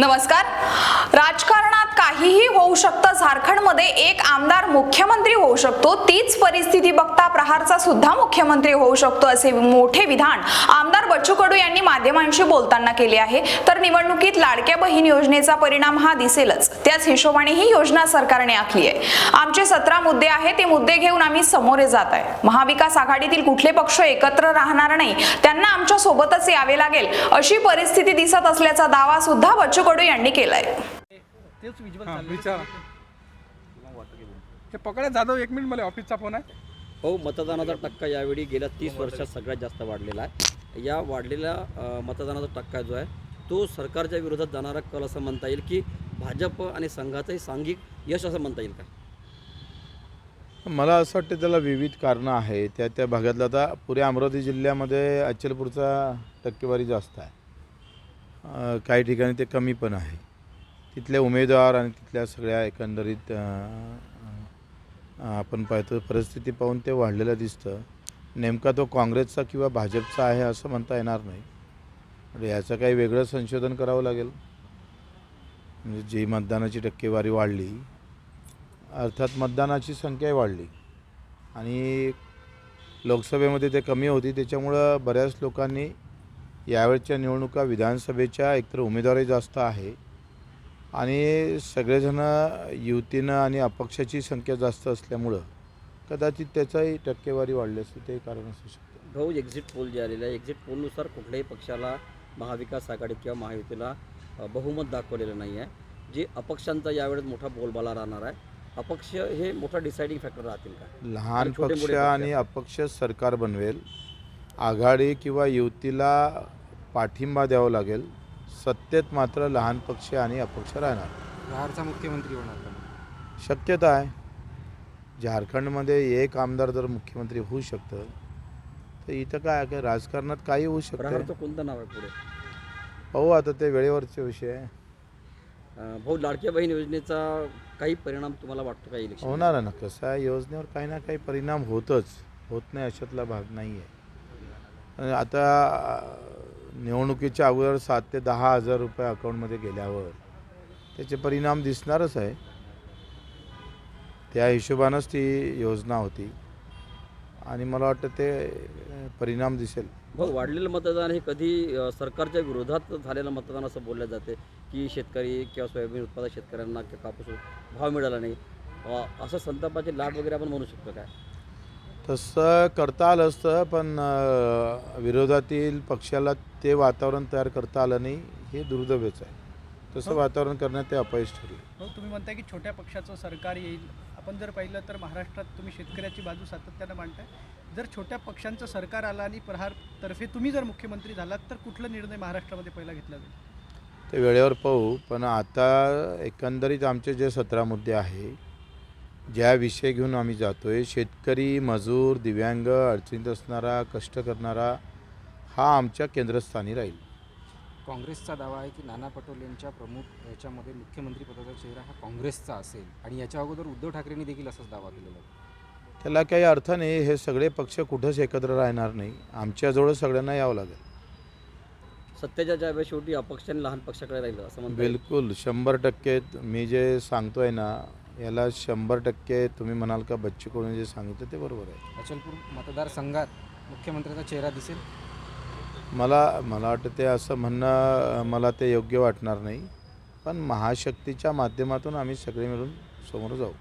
नमस्कार। राजकारणात काहीही होऊ शकतं। झारखंडमध्ये एक आमदार मुख्यमंत्री होऊ शकतो, तीच परिस्थिती बघता प्रहारचा सुद्धा मुख्यमंत्री होऊ शकतो असे मोठे विधान आमदार बच्चू कडू यांनी माध्यमांशी बोलताना केले आहे। तर निवडणुकीत लाडक्या बहीण योजनेचा परिणाम हा दिसेलच, त्याच हिशोबाने ही योजना सरकारने आखली आहे। आमचे 17 मुद्दे आहेत, ते मुद्दे घेऊन आम्ही समोर जात आहे। महाविकास आघाडीतील कुठले पक्ष एकत्र राहणार नाही, त्यांना आमच्या सोबतच यावे लागेल अशी परिस्थिती दिसत असल्याचा दावा सुद्धा बच्चू कडू यांनी केलाय। पकडा जाधव, 1 मिनिट, मला ऑफिसचा फोन आहे। हो, मतदानाचा टक्का यावेळी गेल्या 30 वर्षात सगळ्यात जास्त वाढलेला आहे। या वाढलेल्या मतदानाचा टक्का जो आहे तो सरकारच्या विरोधात जाणारा कल असं म्हणता येईल की भाजप आणि संघाचंही सांघिक यश असं म्हणता येईल का? मला असं वाटतं त्याला विविध कारणं आहे। त्या भागातला आता पुऱ्या अमरावती जिल्ह्यामध्ये अचलपूरचा टक्केवारी जास्त आहे, काही ठिकाणी ते कमी पण आहे। तिथले उमेदवार आणि तिथल्या सगळ्या एकंदरीत आपण पाहतो परिस्थिती पाहून ते वाढलेलं दिसतं। नेमका तो काँग्रेसचा किंवा भाजपचा आहे असं म्हणता येणार नाही, म्हणजे याचं काही वेगळं संशोधन करावं लागेल। म्हणजे जी मतदानाची टक्केवारी वाढली, अर्थात मतदानाची संख्याही वाढली आणि लोकसभेमध्ये ते कमी होती, त्याच्यामुळं बऱ्याच लोकांनी यावेळच्या निवडणुका विधानसभेच्या एकतर उमेदवारही जास्त आहे आणि सगळेजण युतीनं आणि अपक्षाची संख्या जास्त असल्यामुळं कदाचित त्याचाही टक्केवारी वाढली असते, ते कारण असू शकतं। भाऊ, एक्झिट पोल जे आलेलं आहे, एक्झिट पोलनुसार कुठल्याही पक्षाला महाविकास आघाडी किंवा महायुतीला बहुमत दाखवलेलं नाही आहे। जे अपक्षांचा यावेळेस मोठा बोलबाला राहणार आहे, अपक्ष हे मोठा डिसाइडिंग फॅक्टर राहतील का? लहान पक्ष आणि अपक्ष सरकार बनवेल, आघाडी किंवा युतीला पाठिंबा द्यावा लागेल। सत्तेत मात्र लहान पक्ष आणि अपक्ष राहणार। बिहारचा मुख्यमंत्री होणार का? शक्यता आहे। झारखंडमध्ये एक आमदार जर मुख्यमंत्री होऊ शकतं तर इथं काय आहे, राजकारणात काही होऊ शकतं। प्रहारचं कोणतं नाव आहे पुढे? पाहू आता, ते वेळेवरचे विषय आहे। भाऊ, लाडक्या बहीण योजनेचा काही परिणाम तुम्हाला वाटतो का इलेक्शन? होणार आहे ना, कसं आहे, योजनेवर काही ना काही परिणाम होत नाही अशातला भाग नाही आहे। आता निवडणुकीच्या अगोदर 7 ते 10 हजार रुपये अकाउंटमध्ये गेल्यावर त्याचे परिणाम दिसणारच आहे। त्या हिशोबानंच ती योजना होती आणि मला वाटतं ते परिणाम दिसेल। भाऊ, वाढलेलं मतदान हे कधी सरकारच्या विरोधात झालेलं मतदान असं बोललं जाते की शेतकरी किंवा सोयाबीन उत्पादक शेतकऱ्यांना कापूस भाव मिळाला नाही, असं संतापाची लाट वगैरे आपण म्हणू शकतो काय? तसं करता आलं असतं, पण विरोधातील पक्षाला ते वातावरण तयार करता आलं नाही, हे दुर्दैवच आहे। तसं वातावरण करण्यात ते अपयश ठरले। हो, तुम्ही म्हणताय की छोट्या पक्षाचं सरकार येईल। आपण जर पाहिलं तर महाराष्ट्रात तुम्ही शेतकऱ्याची बाजू सातत्यानं मांडताय। जर छोट्या पक्षांचं सरकार आलं आणि प्रहारतर्फे तुम्ही जर मुख्यमंत्री झालात तर कुठला निर्णय महाराष्ट्रामध्ये पहिला घेतला जाईल? ते वेळेवर पाहू, पण आता एकंदरीत आमचे जे 17 मुद्दे आहे, ज्या विषय घेऊन आम्ही जातो आहे, शेतकरी, मजूर, दिव्यांग, अडचणीत असणारा, कष्ट करणारा, हा आमच्या केंद्रस्थानी राहील। काँग्रेसचा दावा आहे की नाना पटोलेंच्या प्रमुख याच्यामध्ये मुख्यमंत्री पदाचा चेहरा हा काँग्रेसचा असेल आणि याच्या अगोदर उद्धव ठाकरेंनी देखील असाच दावा केलेला आहे। त्याला काही अर्थ नाही, हे सगळे पक्ष कुठंच एकत्र राहणार नाही, आमच्याजवळ सगळ्यांना यावं लागेल। सत्तेच्या ज्यावेळेस शेवटी अपक्ष आणि लहान पक्षाकडे राहिलं असं म्हणता येईल? बिलकुल 100% मी जे सांगतोय ना, याला 100% तुम्ही म्हणाल का बच्चू कडूंनी जे सांगितलं ते बरोबर आहे। अचलपूर मतदारसंघात मुख्यमंत्र्याचा चेहरा दिसेल? मला वाटतं ते असं म्हणणं मला ते योग्य वाटणार नाही, पण महाशक्तीच्या माध्यमातून आम्ही सगळे मिळून समोर जाऊ।